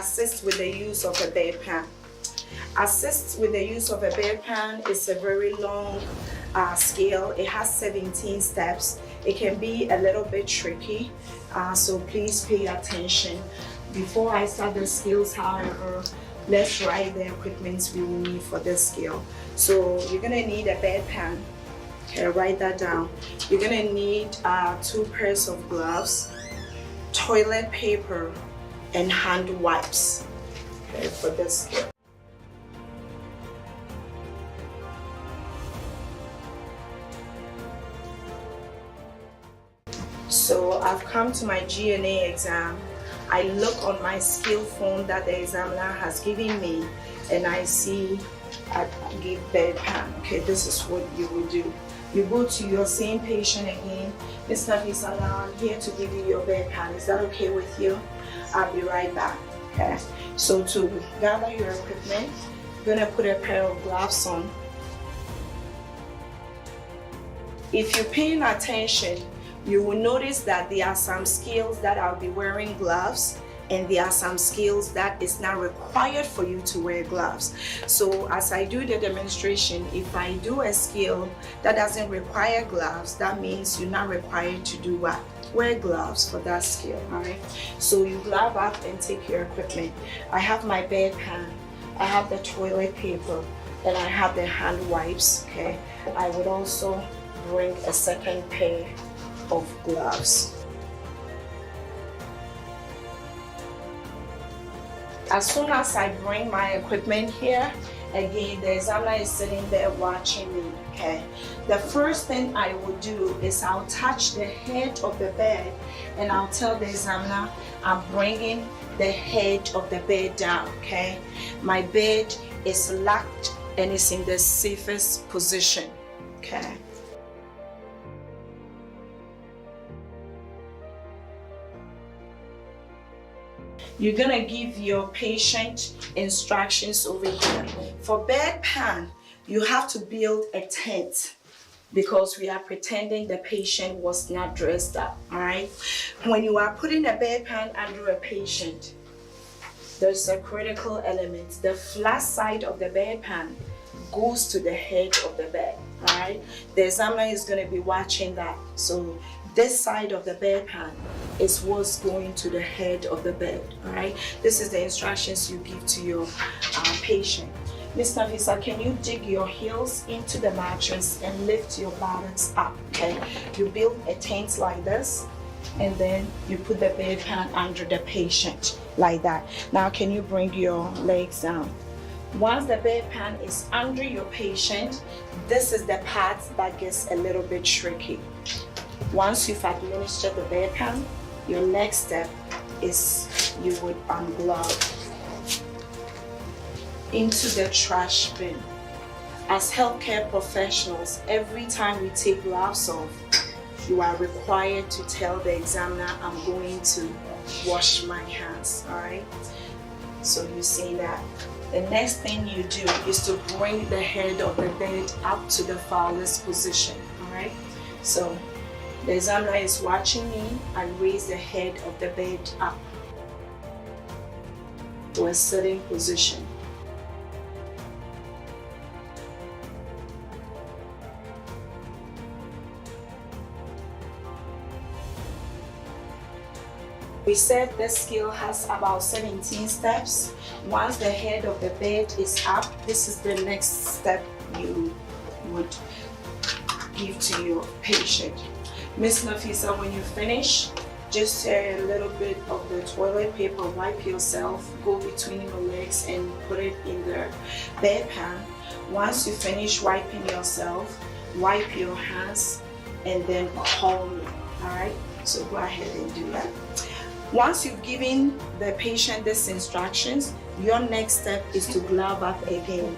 assist with the use of a bedpan. Assist with the use of a bedpan is a very long skill. It has 17 steps. It can be a little bit tricky, so please pay attention. Before I start the skills, however, let's write the equipment we will need for this skill. So you're gonna need a bedpan. Okay, write that down. You're gonna need 2 pairs of gloves, toilet paper, and hand wipes. Okay, for this skill. So I've come to my GNA exam. I look on my skill form that the examiner has given me, and I see I give bedpan. Okay, this is what you will do. You go to your same patient again. Ms. Nafisa, now I'm here to give you your bedpan. Is that okay with you? I'll be right back. Okay. So to gather your equipment, you're gonna put a pair of gloves on. If you're paying attention, you will notice that there are some skills that I'll be wearing gloves, and there are some skills that is not required for you to wear gloves. So as I do the demonstration, if I do a skill that doesn't require gloves, that means you're not required to do what? Wear gloves for that skill, all right? So you glove up and take your equipment. I have my bedpan, I have the toilet paper, and I have the hand wipes, okay? I would also bring a second pair of gloves. As soon as I bring my equipment here, again, the examiner is sitting there watching me, okay? The first thing I will do is I'll touch the head of the bed, and I'll tell the examiner I'm bringing the head of the bed down, okay? My bed is locked and it's in the safest position, okay? You're gonna give your patient instructions over here. For bedpan, you have to build a tent because we are pretending the patient was not dressed up, all right? When you are putting a bedpan under a patient, there's a critical element. The flat side of the bedpan goes to the head of the bed, all right? The examiner is gonna be watching that. So this side of the bedpan is what's going to the head of the bed, all right? This is the instructions you give to your patient. Ms. Nafisa, can you dig your heels into the mattress and lift your buttocks up, okay? You build a tent like this, and then you put the bedpan under the patient, like that. Now, can you bring your legs down? Once the bedpan is under your patient, this is the part that gets a little bit tricky. Once you've administered the bedpan, your next step is you would unglove into the trash bin. As healthcare professionals, every time we take gloves off, you are required to tell the examiner, I'm going to wash my hands, all right? So you see that. The next thing you do is to bring the head of the bed up to the farthest position, all right? So the examiner is watching me. I raise the head of the bed up to a certain position. We said this skill has about 17 steps. Once the head of the bed is up, this is the next step you would give to your patient. Ms. Nafisa, when you finish, just a little bit of the toilet paper, wipe yourself, go between your legs and put it in the bedpan. Once you finish wiping yourself, wipe your hands and then call me, all right? So go ahead and do that. Once you've given the patient these instructions, your next step is to glove up again.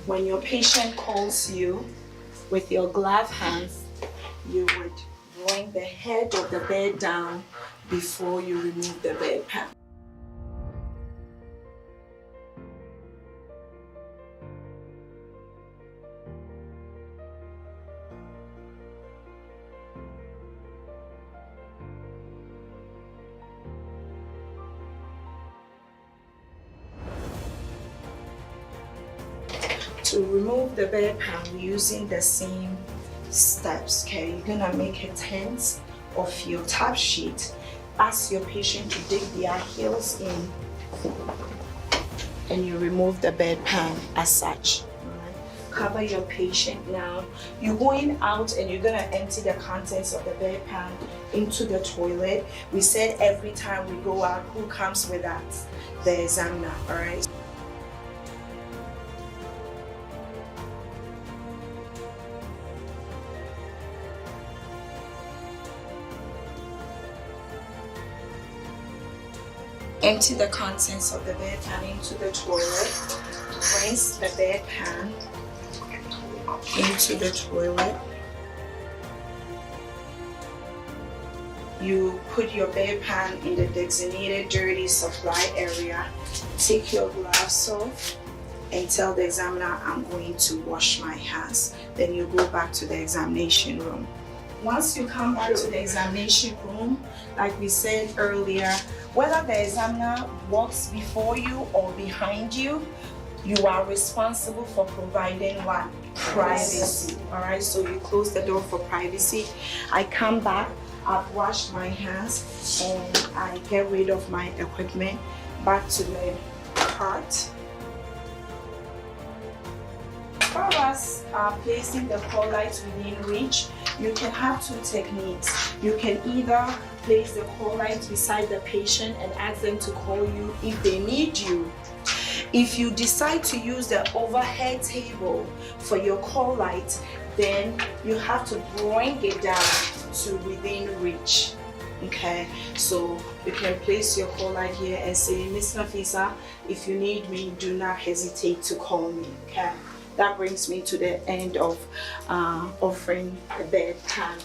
When your patient calls you with your glove hands, you would bring the head of the bed down before you remove the bedpan. To remove the bedpan, we're using the same steps, okay? You're gonna make a tent of your tap sheet. Ask your patient to dig their heels in, and you remove the bedpan as such. Cover your patient now. You're going out and you're gonna empty the contents of the bedpan into the toilet. We said every time we go out, who comes with us? The examiner, all right? Empty the contents of the bedpan into the toilet. Rinse the bedpan into the toilet. You put your bedpan in the designated dirty supply area. Take your gloves off and tell the examiner, I'm going to wash my hands. Then you go back to the examination room. Once you come back to the examination room, like we said earlier, whether the examiner walks before you or behind you, you are responsible for providing what? Privacy. All right, so you close the door for privacy. I come back, I've washed my hands, and I get rid of my equipment back to the cart. For us placing the call light within reach, you can have two techniques. You can either place the call light beside the patient and ask them to call you if they need you. If you decide to use the overhead table for your call light, then you have to bring it down to within reach. Okay, so you can place your call light here and say, Miss Nafisa, if you need me, do not hesitate to call me. Okay, that brings me to the end of offering the bedpan.